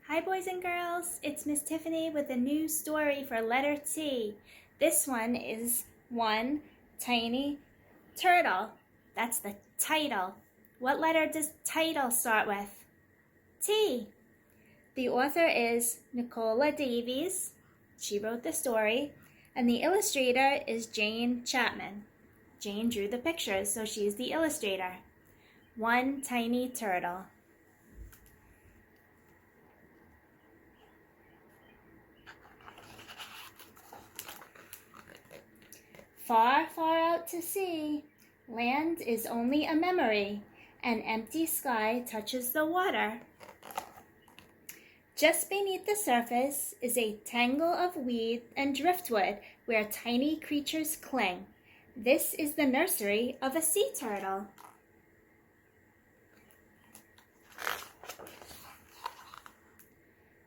Hi boys and girls, it's Miss Tiffany with a new story for letter T. This one is One Tiny Turtle. That's the title. What letter does title start with? T. The author is Nicola Davies. She wrote the story. And the illustrator is Jane Chapman. Jane drew the pictures, so she's the illustrator. One Tiny Turtle. Far, far out to sea, land is only a memory. An empty sky touches the water. Just beneath the surface is a tangle of weed and driftwood where tiny creatures cling. This is the nursery of a sea turtle.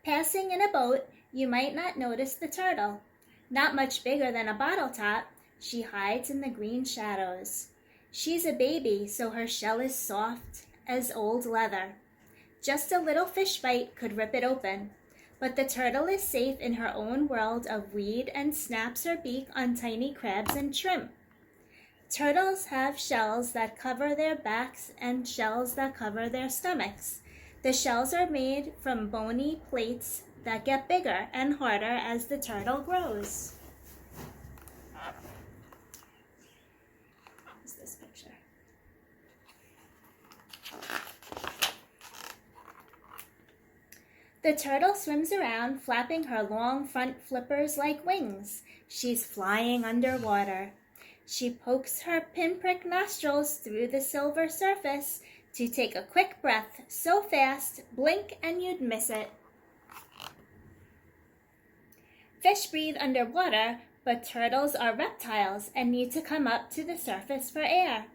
Passing in a boat, you might not notice the turtle. Not much bigger than a bottle top, she hides in the green shadows. She's a baby, so her shell is soft as old leather. Just a little fish bite could rip it open. But the turtle is safe in her own world of weed and snaps her beak on tiny crabs and shrimp. Turtles have shells that cover their backs and shells that cover their stomachs. The shells are made from bony plates that get bigger and harder as the turtle grows. What's this picture? The turtle swims around, flapping her long front flippers like wings. She's flying underwater. She pokes her pinprick nostrils through the silver surface to take a quick breath, so fast, blink and you'd miss it. Fish breathe underwater, but turtles are reptiles and need to come up to the surface for air.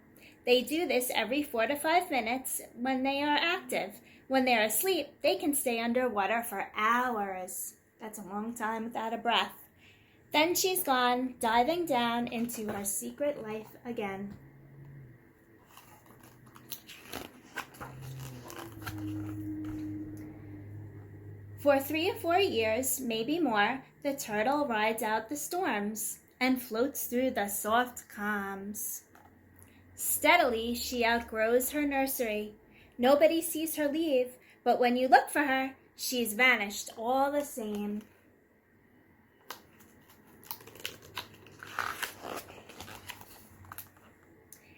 They do this every 4 to 5 minutes when they are active. When they're asleep, they can stay underwater for hours. That's a long time without a breath. Then she's gone, diving down into her secret life again. For 3 or 4 years, maybe more, the turtle rides out the storms and floats through the soft calms. Steadily, she outgrows her nursery. Nobody sees her leave, but when you look for her, she's vanished all the same.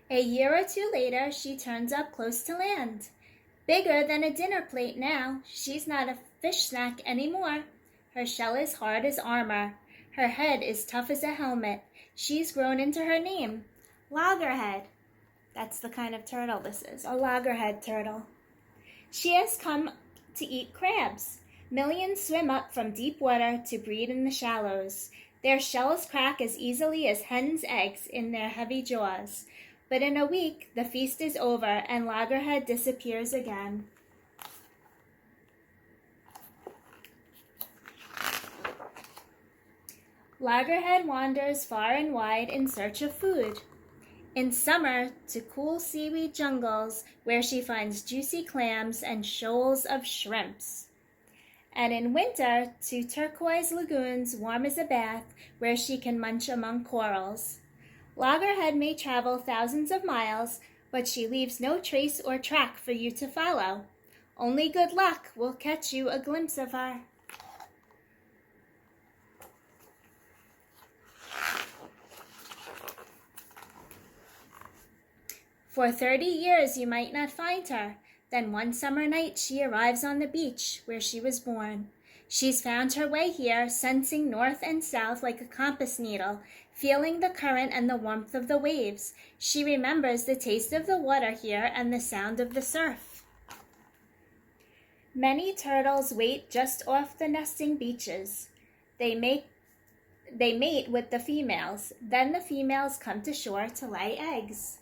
A year or 2 later, she turns up close to land. Bigger than a dinner plate now, she's not a fish snack anymore. Her shell is hard as armor. Her head is tough as a helmet. She's grown into her name, Loggerhead. That's the kind of turtle this is, a loggerhead turtle. She has come to eat crabs. Millions swim up from deep water to breed in the shallows. Their shells crack as easily as hens' eggs in their heavy jaws. But in a week, the feast is over and Loggerhead disappears again. Loggerhead wanders far and wide in search of food. In summer, to cool seaweed jungles where she finds juicy clams and shoals of shrimps. And in winter, to turquoise lagoons warm as a bath where she can munch among corals. Loggerhead may travel thousands of miles, but she leaves no trace or track for you to follow. Only good luck will catch you a glimpse of her. For 30 years you might not find her. Then one summer night she arrives on the beach where she was born. She's found her way here, sensing north and south like a compass needle, feeling the current and the warmth of the waves. She remembers the taste of the water here and the sound of the surf. Many turtles wait just off the nesting beaches. They mate with the females. Then the females come to shore to lay eggs.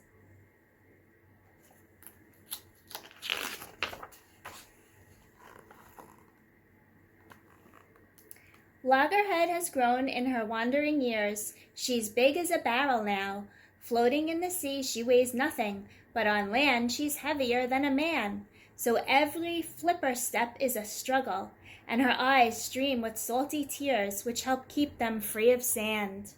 Loggerhead has grown in her wandering years. She's big as a barrel now. Floating in the sea, she weighs nothing, but on land, she's heavier than a man. so every flipper step is a struggle, and her eyes stream with salty tears which help keep them free of sand.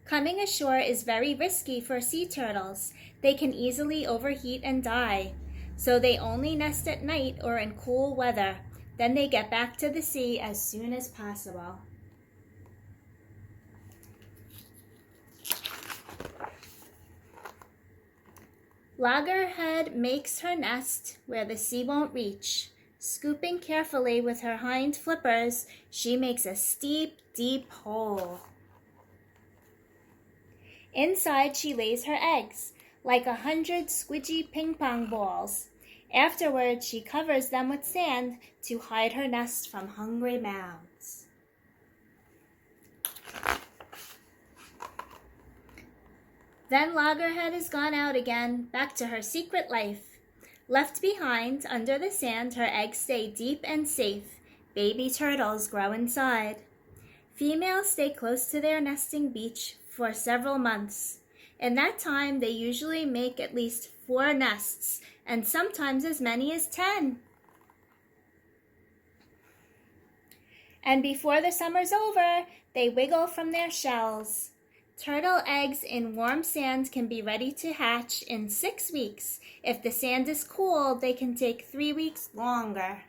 Coming ashore is very risky for sea turtles. They can easily overheat and die, so they only nest at night or in cool weather. Then they get back to the sea as soon as possible. Loggerhead makes her nest where the sea won't reach. Scooping carefully with her hind flippers, she makes a steep, deep hole. Inside she lays her eggs, like 100 squidgy ping-pong balls. Afterward, she covers them with sand to hide her nest from hungry mouths. Then Loggerhead is gone out again, back to her secret life. Left behind, under the sand, her eggs stay deep and safe. Baby turtles grow inside. Females stay close to their nesting beach for several months. In that time, they usually make at least 4 nests, and sometimes as many as 10. And before the summer's over, they wiggle from their shells. Turtle eggs in warm sand can be ready to hatch in 6 weeks. If the sand is cool, they can take 3 weeks longer.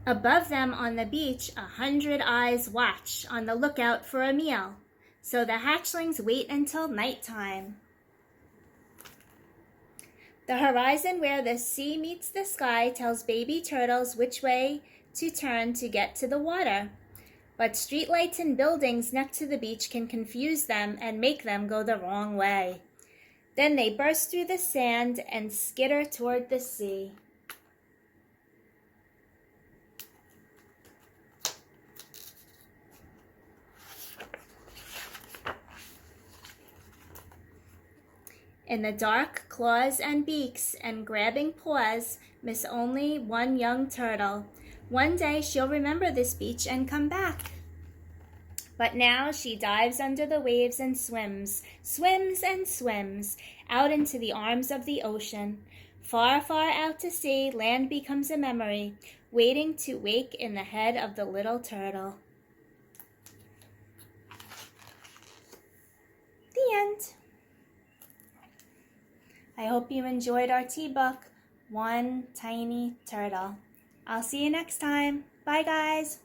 Above them on the beach, 100 eyes watch, on the lookout for a meal. So the hatchlings wait until nighttime. The horizon where the sea meets the sky tells baby turtles which way to turn to get to the water. But streetlights and buildings next to the beach can confuse them and make them go the wrong way. Then they burst through the sand and skitter toward the sea. In the dark, claws and beaks and grabbing paws miss only one young turtle. One day she'll remember this beach and come back. But now she dives under the waves and swims, swims and swims, out into the arms of the ocean. Far, far out to sea, land becomes a memory, waiting to wake in the head of the little turtle. The end. I hope you enjoyed our tea book, One Tiny Turtle. I'll see you next time. Bye, guys.